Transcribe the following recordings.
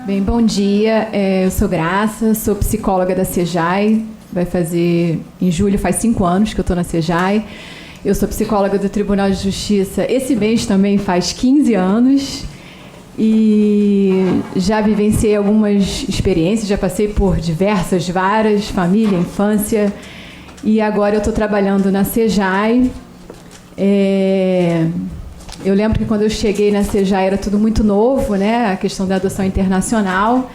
Bem, bom dia. Eu sou Graça, sou psicóloga da CEJAI. Vai fazer, em julho, faz 5 anos que eu estou na CEJAI. Eu sou psicóloga do Tribunal de Justiça. Esse mês também faz 15 anos. E já vivenciei algumas experiências, já passei por várias, família, infância. E agora eu estou trabalhando na CEJAI. Eu lembro que quando eu cheguei na CEJAI era tudo muito novo, né? A questão da adoção internacional.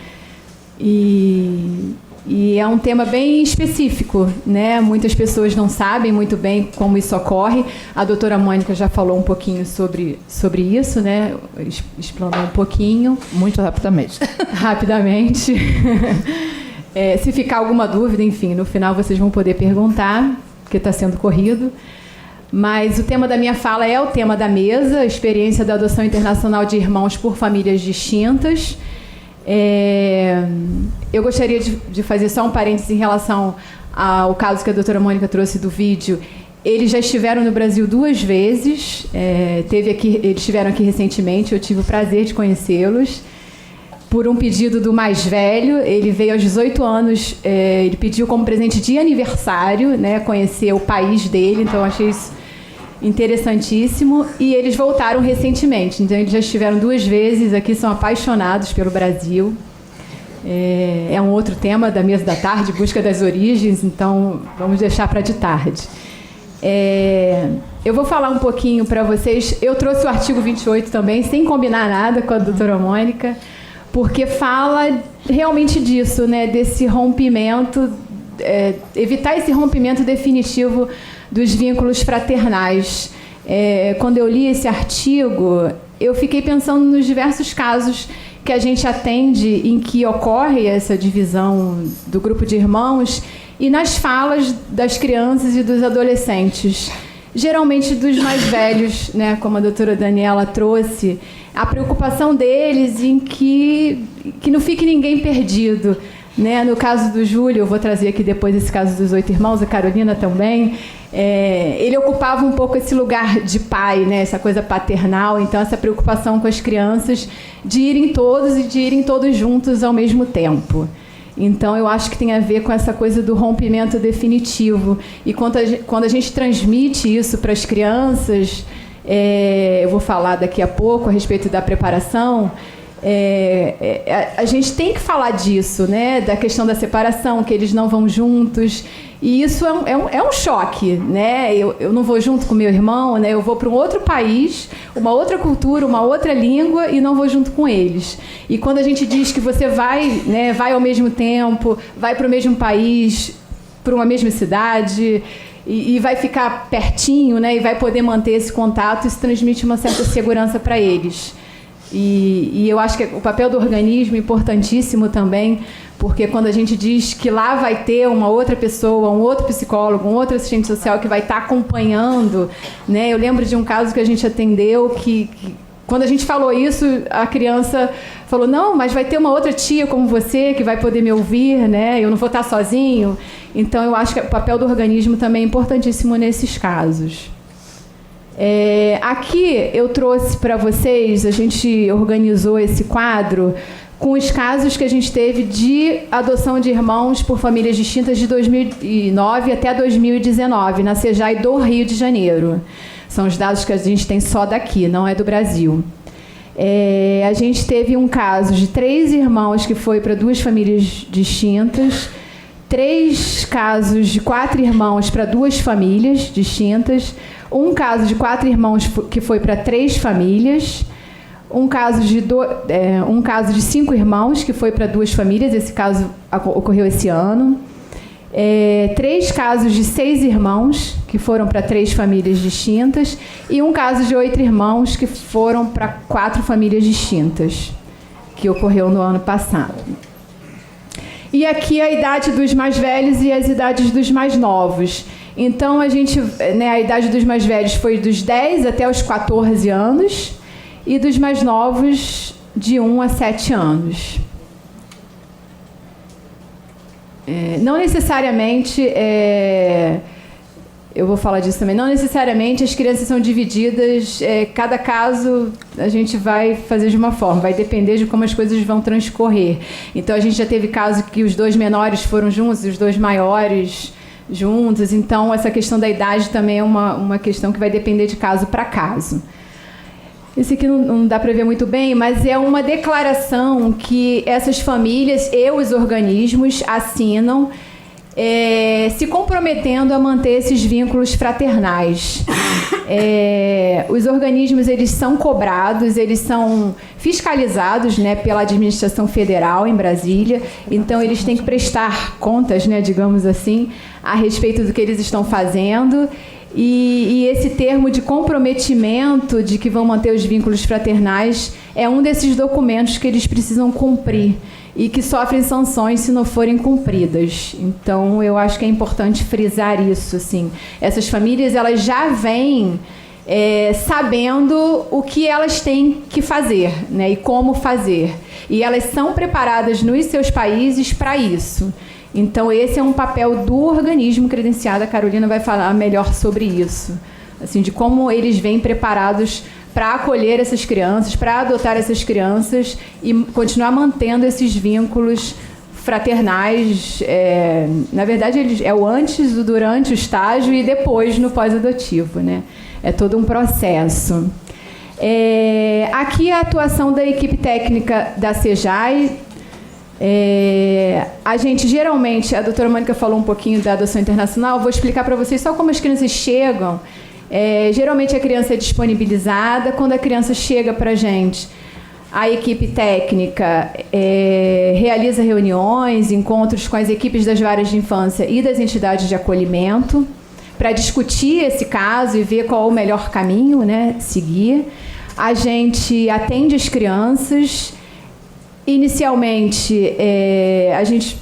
E é um tema bem específico, né? Muitas pessoas não sabem muito bem como isso ocorre. A doutora Mônica já falou um pouquinho sobre isso, né? Explanou um pouquinho. Muito rapidamente. Rapidamente. Se ficar alguma dúvida, enfim, no final vocês vão poder perguntar, porque está sendo corrido. Mas o tema da minha fala é o tema da mesa, a experiência da adoção internacional de irmãos por famílias distintas. Eu gostaria de fazer só um parênteses em relação ao caso que a doutora Mônica trouxe do vídeo. Eles já estiveram no Brasil 2 vezes, eles estiveram aqui recentemente, eu tive o prazer de conhecê-los. Por um pedido do mais velho, ele veio aos 18 anos, ele pediu como presente de aniversário, né, conhecer o país dele, então eu achei isso interessantíssimo. E eles voltaram recentemente, então eles já estiveram 2 vezes aqui, são apaixonados pelo Brasil. É um outro tema da mesa da tarde, busca das origens, então vamos deixar para de tarde. Eu vou falar um pouquinho para vocês, eu trouxe o artigo 28 também, sem combinar nada com a doutora Mônica, porque fala realmente disso, né, desse rompimento, evitar esse rompimento definitivo dos vínculos fraternais. Quando eu li esse artigo, eu fiquei pensando nos diversos casos que a gente atende em que ocorre essa divisão do grupo de irmãos e nas falas das crianças e dos adolescentes, geralmente dos mais velhos, né, como a doutora Daniela trouxe, a preocupação deles em que não fique ninguém perdido, né? No caso do Júlio, eu vou trazer aqui depois esse caso dos 8 irmãos, a Carolina também, ele ocupava um pouco esse lugar de pai, né? Essa coisa paternal, então essa preocupação com as crianças de irem todos e de irem todos juntos ao mesmo tempo. Então, eu acho que tem a ver com essa coisa do rompimento definitivo. E quando a gente transmite isso para as crianças, eu vou falar daqui a pouco a respeito da preparação, a gente tem que falar disso, né? Da questão da separação, que eles não vão juntos. E isso é um choque, né? Eu não vou junto com meu irmão, né? Eu vou para um outro país, uma outra cultura, uma outra língua e não vou junto com eles. E quando a gente diz que você vai, né, vai ao mesmo tempo, vai para o mesmo país, para uma mesma cidade e vai ficar pertinho, né? E vai poder manter esse contato, isso transmite uma certa segurança para eles. E eu acho que o papel do organismo é importantíssimo também, porque quando a gente diz que lá vai ter uma outra pessoa, um outro psicólogo, um outro assistente social que vai estar acompanhando, né? Eu lembro de um caso que a gente atendeu que quando a gente falou isso, a criança falou, não, mas vai ter uma outra tia como você que vai poder me ouvir, né? Eu não vou estar sozinho. Então, eu acho que o papel do organismo também é importantíssimo nesses casos. Aqui eu trouxe para vocês, a gente organizou esse quadro com os casos que a gente teve de adoção de irmãos por famílias distintas de 2009 até 2019, na CEJAI do Rio de Janeiro. São os dados que a gente tem só daqui, não é do Brasil. A gente teve um caso de 3 irmãos que foi para 2 famílias distintas, 3 casos de 4 irmãos para 2 famílias distintas, um caso de 4 irmãos que foi para 3 famílias, um caso de 5 irmãos que foi para 2 famílias, esse caso ocorreu esse ano, 3 casos de 6 irmãos que foram para 3 famílias distintas e um caso de 8 irmãos que foram para 4 famílias distintas, que ocorreu no ano passado. E aqui a idade dos mais velhos e as idades dos mais novos. Então, a gente, né, a idade dos mais velhos foi dos 10 até os 14 anos e dos mais novos de 1 a 7 anos. Não necessariamente, eu vou falar disso também, não necessariamente as crianças são divididas, cada caso a gente vai fazer de uma forma, vai depender de como as coisas vão transcorrer. Então, a gente já teve caso que os 2 menores foram juntos e os 2 maiores juntos, então essa questão da idade também é uma questão que vai depender de caso para caso. Esse aqui não dá para ver muito bem, mas é uma declaração que essas famílias e os organismos assinam, se comprometendo a manter esses vínculos fraternais. Os organismos, eles são cobrados, eles são fiscalizados, né, pela administração federal em Brasília, então eles têm que prestar contas, né, digamos assim, a respeito do que eles estão fazendo. E esse termo de comprometimento de que vão manter os vínculos fraternais é um desses documentos que eles precisam cumprir e que sofrem sanções se não forem cumpridas. Então, eu acho que é importante frisar isso, assim. Essas famílias, elas já vêm sabendo o que elas têm que fazer, né, e como fazer. E elas são preparadas nos seus países para isso. Então, esse é um papel do organismo credenciado. A Carolina vai falar melhor sobre isso, assim, de como eles vêm preparados para acolher essas crianças, para adotar essas crianças e continuar mantendo esses vínculos fraternais. Na verdade, é o antes, o durante o estágio e depois no pós-adotivo, né? É todo um processo. Aqui a atuação da equipe técnica da CEJAI. A gente geralmente, a doutora Mônica falou um pouquinho da adoção internacional, vou explicar para vocês só como as crianças chegam. Geralmente a criança é disponibilizada. Quando a criança chega para a gente, a equipe técnica realiza reuniões, encontros com as equipes das varas de infância e das entidades de acolhimento para discutir esse caso e ver qual é o melhor caminho, né, seguir. A gente atende as crianças. Inicialmente, a gente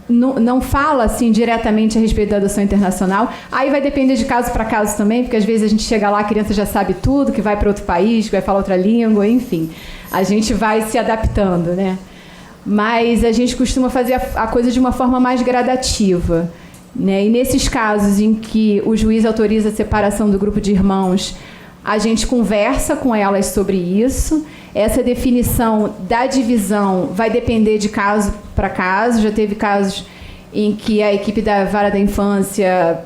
não fala assim diretamente a respeito da adoção internacional. Aí vai depender de caso para caso também, porque às vezes a gente chega lá, a criança já sabe tudo, que vai para outro país, que vai falar outra língua, enfim. A gente vai se adaptando, né? Mas a gente costuma fazer a coisa de uma forma mais gradativa, né? E nesses casos em que o juiz autoriza a separação do grupo de irmãos, a gente conversa com elas sobre isso. Essa definição da divisão vai depender de caso para caso. Já teve casos em que a equipe da vara da infância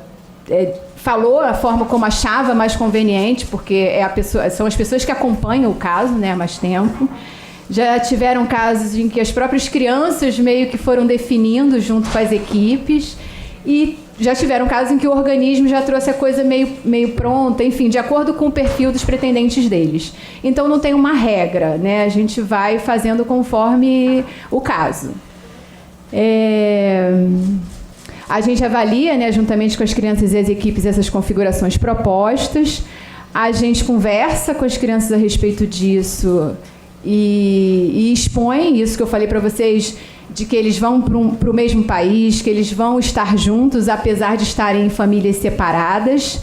falou a forma como achava mais conveniente, porque são as pessoas que acompanham o caso, né, há mais tempo. Já tiveram casos em que as próprias crianças meio que foram definindo junto com as equipes. E já tiveram casos em que o organismo já trouxe a coisa meio pronta, enfim, de acordo com o perfil dos pretendentes deles. Então, não tem uma regra, né? A gente vai fazendo conforme o caso. A gente avalia, né, juntamente com as crianças e as equipes, essas configurações propostas. A gente conversa com as crianças a respeito disso e expõe isso que eu falei para vocês, de que eles vão para o mesmo país, que eles vão estar juntos, apesar de estarem em famílias separadas.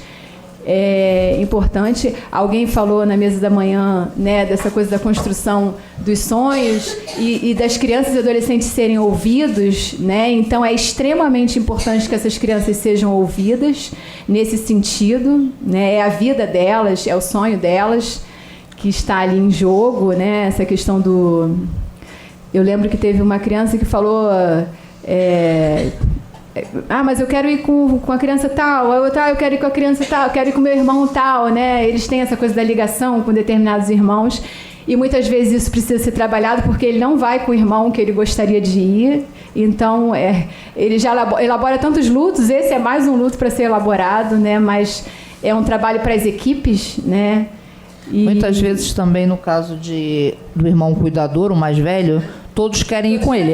É importante. Alguém falou na mesa da manhã, né, dessa coisa da construção dos sonhos e das crianças e adolescentes serem ouvidos, né? Então, é extremamente importante que essas crianças sejam ouvidas nesse sentido, né? É a vida delas, é o sonho delas que está ali em jogo, né? Essa questão do... Eu lembro que teve uma criança que falou... mas eu quero ir com a criança tal, eu quero ir com a criança tal, eu quero ir com meu irmão tal, né? Eles têm essa coisa da ligação com determinados irmãos e muitas vezes isso precisa ser trabalhado porque ele não vai com o irmão que ele gostaria de ir. Então, ele já elabora tantos lutos, esse é mais um luto para ser elaborado, né? Mas é um trabalho para as equipes, né? Muitas vezes também no caso do irmão cuidador, o mais velho, todos querem ir com ele.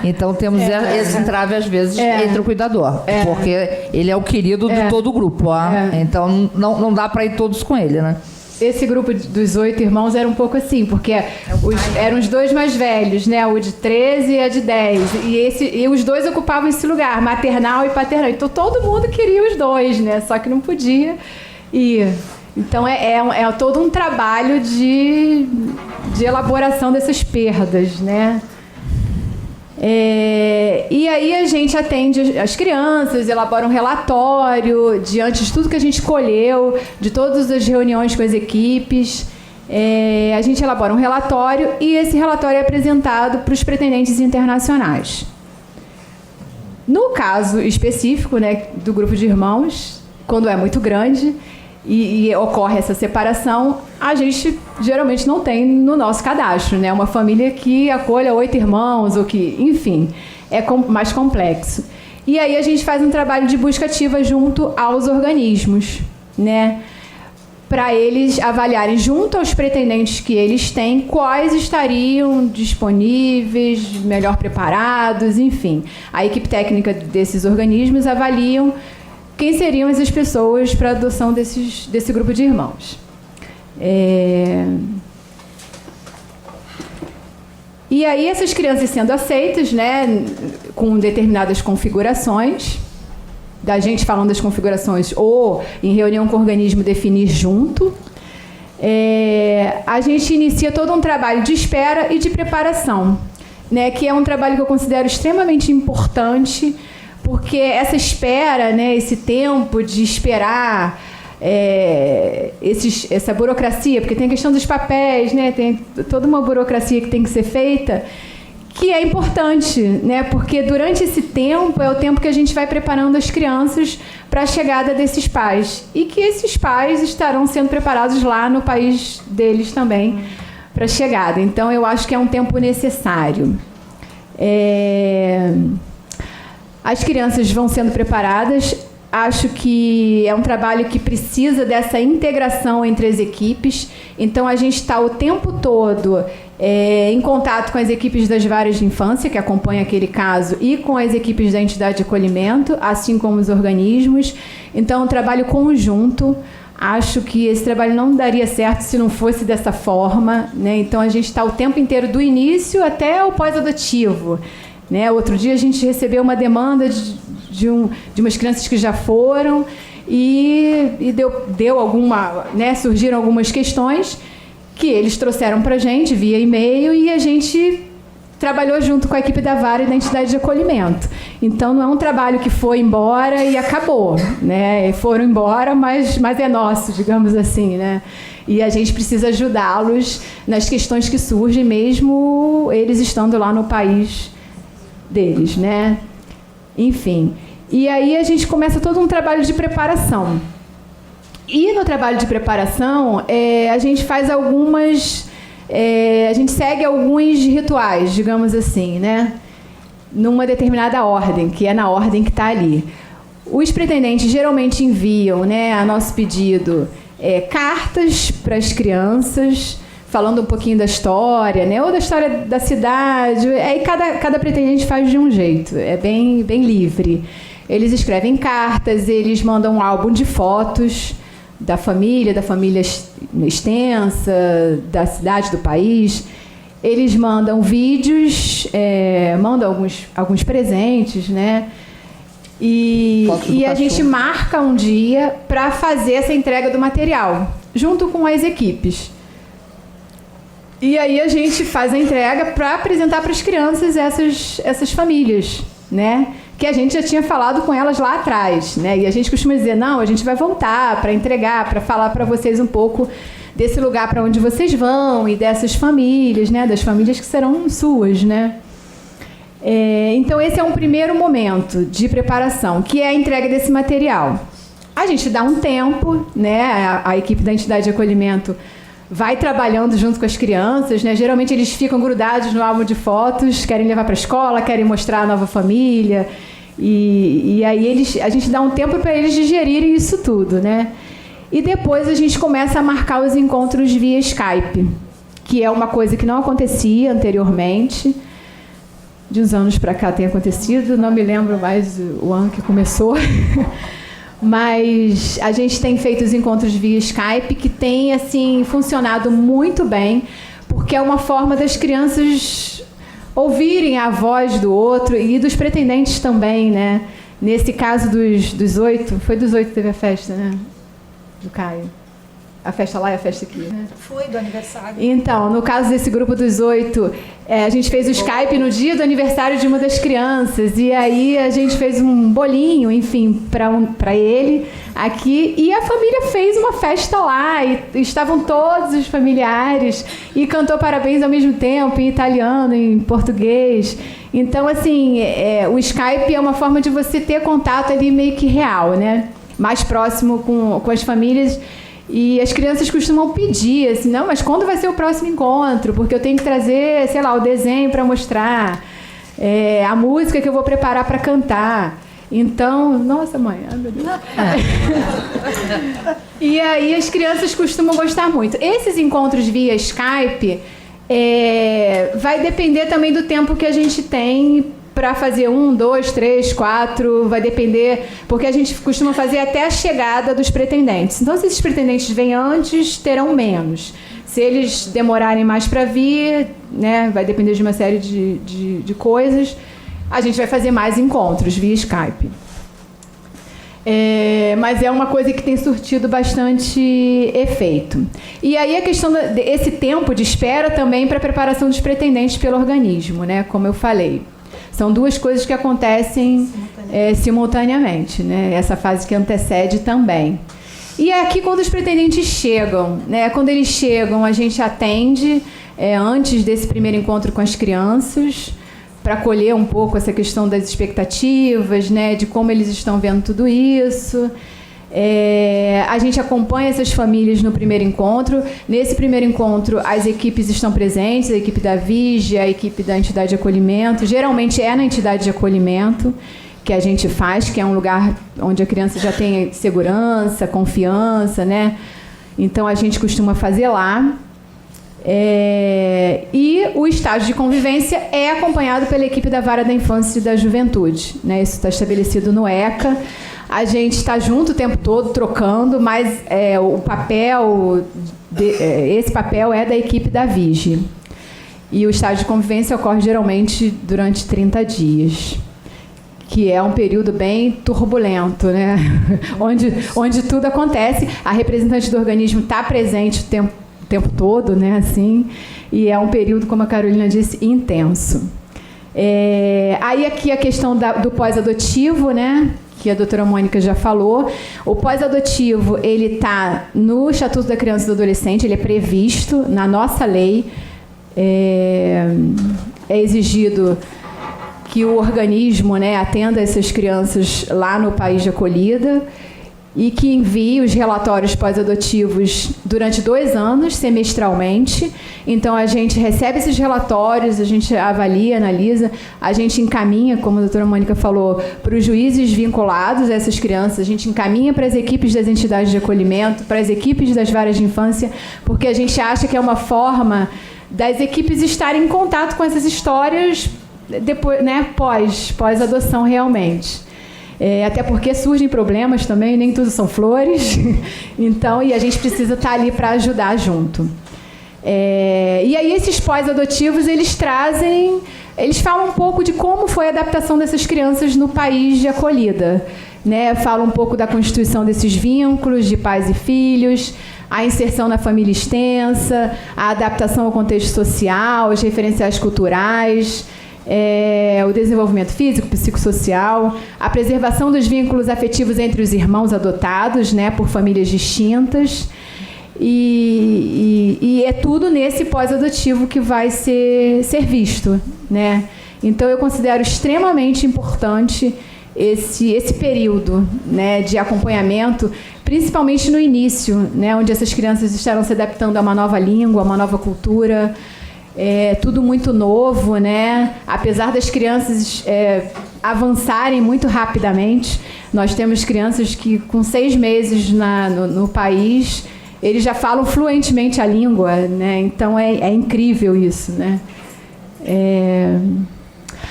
Então temos esse entrave às vezes entre o cuidador, porque ele é o querido de todo o grupo. Então não dá para ir todos com ele, né? esse grupo dos 8 irmãos era um pouco assim, porque eram os 2 mais velhos, né? O de 13 e a de 10. E os 2 ocupavam esse lugar, maternal e paternal. Então todo mundo queria os 2, né? Só que não podia ir. Então é todo um trabalho de elaboração dessas perdas, né? E aí a gente atende as crianças, elabora um relatório diante de tudo que a gente colheu, de todas as reuniões com as equipes. A gente elabora um relatório e esse relatório é apresentado para os pretendentes internacionais. No caso específico, né, do grupo de irmãos, quando é muito grande e ocorre essa separação, a gente geralmente não tem no nosso cadastro, né? Uma família que acolha 8 irmãos, ou que, enfim, é mais complexo. E aí a gente faz um trabalho de busca ativa junto aos organismos, né? Para eles avaliarem junto aos pretendentes que eles têm quais estariam disponíveis, melhor preparados, enfim. A equipe técnica desses organismos avaliam quem seriam essas pessoas para a adoção desse grupo de irmãos. E aí essas crianças sendo aceitas, né, com determinadas configurações, da gente falando das configurações ou em reunião com o organismo definir junto, a gente inicia todo um trabalho de espera e de preparação, né, que é um trabalho que eu considero extremamente importante, porque essa espera, né, esse tempo de esperar, essa burocracia, porque tem a questão dos papéis, né, tem toda uma burocracia que tem que ser feita, que é importante, né, porque durante esse tempo é o tempo que a gente vai preparando as crianças para a chegada desses pais e que esses pais estarão sendo preparados lá no país deles também para a chegada. Então, eu acho que é um tempo necessário. As crianças vão sendo preparadas. Acho que é um trabalho que precisa dessa integração entre as equipes. Então, a gente está o tempo todo em contato com as equipes das varas de infância, que acompanham aquele caso, e com as equipes da entidade de acolhimento, assim como os organismos. Então, é um trabalho conjunto. Acho que esse trabalho não daria certo se não fosse dessa forma, né? Então, a gente está o tempo inteiro, do início até o pós-adotivo, né? Outro dia a gente recebeu uma demanda de umas crianças que já foram e deu alguma, né? Surgiram algumas questões que eles trouxeram para a gente via e-mail e a gente trabalhou junto com a equipe da vara e da entidade de acolhimento. Então, não é um trabalho que foi embora e acabou, né? Foram embora, mas é nosso, digamos assim, né? E a gente precisa ajudá-los nas questões que surgem, mesmo eles estando lá no país deles, né? Enfim. E aí a gente começa todo um trabalho de preparação. E no trabalho de preparação, a gente faz algumas... a gente segue alguns rituais, digamos assim, né? Numa determinada ordem, que é na ordem que está ali. Os pretendentes geralmente enviam, né, a nosso pedido, cartas para as crianças, falando um pouquinho da história, né, ou da história da cidade. Aí cada pretendente faz de um jeito, é bem livre. Eles escrevem cartas, eles mandam um álbum de fotos da família extensa, da cidade, do país. Eles mandam vídeos, mandam alguns presentes, né? E a gente marca um dia para fazer essa entrega do material, junto com as equipes. E aí a gente faz a entrega para apresentar para as crianças essas famílias, né? Que a gente já tinha falado com elas lá atrás, né? E a gente costuma dizer, não, a gente vai voltar para entregar, para falar para vocês um pouco desse lugar para onde vocês vão e dessas famílias, né? Das famílias que serão suas, né? Então, esse é um primeiro momento de preparação, que é a entrega desse material. A gente dá um tempo, né? A equipe da entidade de acolhimento vai trabalhando junto com as crianças, né? Geralmente eles ficam grudados no álbum de fotos, querem levar para a escola, querem mostrar a nova família, e aí a gente dá um tempo para eles digerirem isso tudo, né? E depois a gente começa a marcar os encontros via Skype, que é uma coisa que não acontecia anteriormente. De uns anos para cá tem acontecido, não me lembro mais o ano que começou, mas a gente tem feito os encontros via Skype, que tem, assim, funcionado muito bem, porque é uma forma das crianças ouvirem a voz do outro e dos pretendentes também, né? Nesse caso dos 8, foi dos 8 que teve a festa, né? Do Caio. A festa lá e a festa aqui, né? Foi do aniversário. Então, no caso desse grupo dos 8, a gente fez o Skype no dia do aniversário de uma das crianças. E aí a gente fez um bolinho, enfim, para ele aqui. E a família fez uma festa lá. E estavam todos os familiares. E cantou parabéns ao mesmo tempo, em italiano, em português. Então, assim, o Skype é uma forma de você ter contato ali meio que real, né? Mais próximo com as famílias. E as crianças costumam pedir, assim, não, mas quando vai ser o próximo encontro? Porque eu tenho que trazer, sei lá, o desenho para mostrar, a música que eu vou preparar para cantar. Então, nossa, mãe, ai meu Deus. E aí as crianças costumam gostar muito. Esses encontros via Skype, vai depender também do tempo que a gente tem para fazer 1, 2, 3, 4, vai depender, porque a gente costuma fazer até a chegada dos pretendentes. Então, se esses pretendentes vêm antes, terão menos. Se eles demorarem mais para vir, né, vai depender de uma série de coisas, a gente vai fazer mais encontros via Skype. Mas é uma coisa que tem surtido bastante efeito. E aí a questão desse tempo de espera também para a preparação dos pretendentes pelo organismo, né, como eu falei. São duas coisas que acontecem simultaneamente, né? Essa fase que antecede também. E é aqui quando os pretendentes chegam, né? Quando eles chegam, a gente atende antes desse primeiro encontro com as crianças, para colher um pouco essa questão das expectativas, né? De como eles estão vendo tudo isso. A gente acompanha essas famílias no primeiro encontro. Nesse primeiro encontro, as equipes estão presentes, a equipe da Vigia, a equipe da entidade de acolhimento. Geralmente é na entidade de acolhimento que a gente faz, que é um lugar onde a criança já tem segurança, confiança, né? Então, a gente costuma fazer lá. E o estágio de convivência é acompanhado pela equipe da Vara da Infância e da Juventude, né? Isso está estabelecido no ECA. A gente está junto o tempo todo, trocando, mas o papel, esse papel é da equipe da Vigi. E o estágio de convivência ocorre geralmente durante 30 dias, que é um período bem turbulento, né? onde tudo acontece. A representante do organismo está presente o tempo todo, né? Assim, e é um período, como a Carolina disse, intenso. Aí aqui a questão do pós-adotivo, né? Que a doutora Mônica já falou. O pós-adotivo, ele está no Estatuto da Criança e do Adolescente, ele é previsto na nossa lei. É exigido que o organismo, né, atenda essas crianças lá no país de acolhida e que envie os relatórios pós-adotivos durante 2 anos, semestralmente. Então, a gente recebe esses relatórios, a gente avalia, analisa, a gente encaminha, como a doutora Mônica falou, para os juízes vinculados a essas crianças, a gente encaminha para as equipes das entidades de acolhimento, para as equipes das varas de infância, porque a gente acha que é uma forma das equipes estarem em contato com essas histórias depois, né, pós-adoção realmente. Até porque surgem problemas também, nem tudo são flores. Então, e a gente precisa estar ali para ajudar junto. E aí esses pós-adotivos, eles falam um pouco de como foi a adaptação dessas crianças no país de acolhida, né? Falam um pouco da constituição desses vínculos de pais e filhos, a inserção na família extensa, a adaptação ao contexto social, os referenciais culturais, o desenvolvimento físico, psicossocial, a preservação dos vínculos afetivos entre os irmãos adotados, né, por famílias distintas. E é tudo nesse pós-adotivo que vai ser visto, né? Então, eu considero extremamente importante esse período, né, de acompanhamento, principalmente no início, né, onde essas crianças estarão se adaptando a uma nova língua, a uma nova cultura. Tudo muito novo, né? Apesar das crianças avançarem muito rapidamente, nós temos crianças que com 6 meses no país, eles já falam fluentemente a língua, né? Então é incrível isso, né?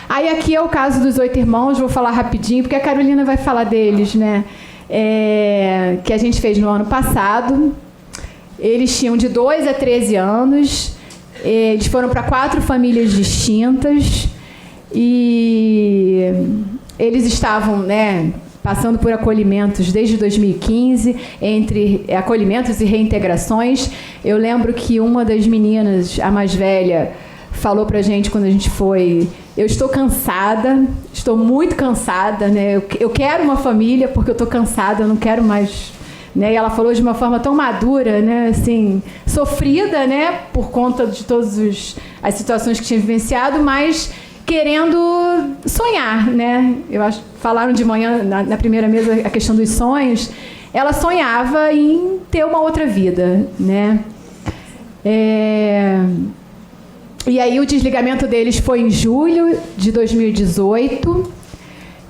Aí aqui é o caso dos 8 irmãos, vou falar rapidinho, porque a Carolina vai falar deles, né? que a gente fez no ano passado. Eles tinham de 2 a 13 anos, eles foram para 4 famílias distintas e eles estavam, né, passando por acolhimentos desde 2015, entre acolhimentos e reintegrações. Eu lembro que uma das meninas, a mais velha, falou pra gente quando a gente foi: eu estou cansada, estou muito cansada, né? Eu quero uma família porque eu estou cansada, eu não quero mais, né? E ela falou de uma forma tão madura, né? Assim, sofrida, né? Por conta de todas as situações que tinha vivenciado, mas querendo sonhar, né? Eu acho, falaram de manhã na primeira mesa a questão dos sonhos. Ela sonhava em ter uma outra vida, né? E aí o desligamento deles foi em julho de 2018.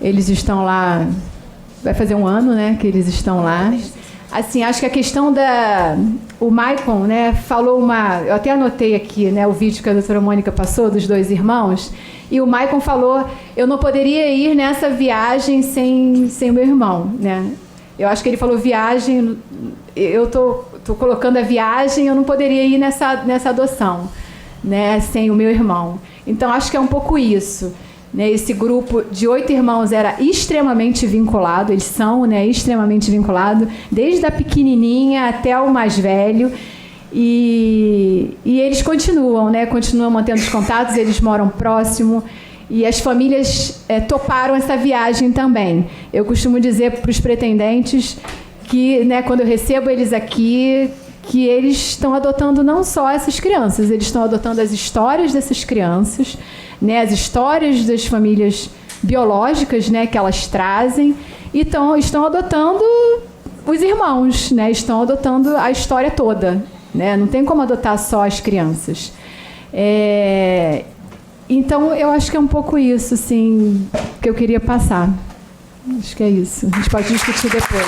Eles estão lá, vai fazer um ano, né, que eles estão lá. Assim, acho que a questão o Maicon, né, falou eu até anotei aqui, né, o vídeo que a doutora Mônica passou dos 2 irmãos, e o Maicon falou: eu não poderia ir nessa viagem sem o meu irmão, né? Eu acho que ele falou viagem, eu tô colocando a viagem, eu não poderia ir nessa adoção, né, sem o meu irmão. Então, acho que é um pouco isso, né? Esse grupo de 8 irmãos era extremamente vinculado, eles são, né, extremamente vinculados, desde a pequenininha até o mais velho, e eles continuam, né, continuam mantendo os contatos, eles moram próximo, e as famílias toparam essa viagem também. Eu costumo dizer para os pretendentes que, né, quando eu recebo eles aqui, que eles estão adotando não só essas crianças, eles estão adotando as histórias dessas crianças, né, as histórias das famílias biológicas, né, que elas trazem, e estão adotando os irmãos, né, estão adotando a história toda, né, não tem como adotar só as crianças. Então, eu acho que é um pouco isso, assim, que eu queria passar. Acho que é isso. A gente pode discutir depois.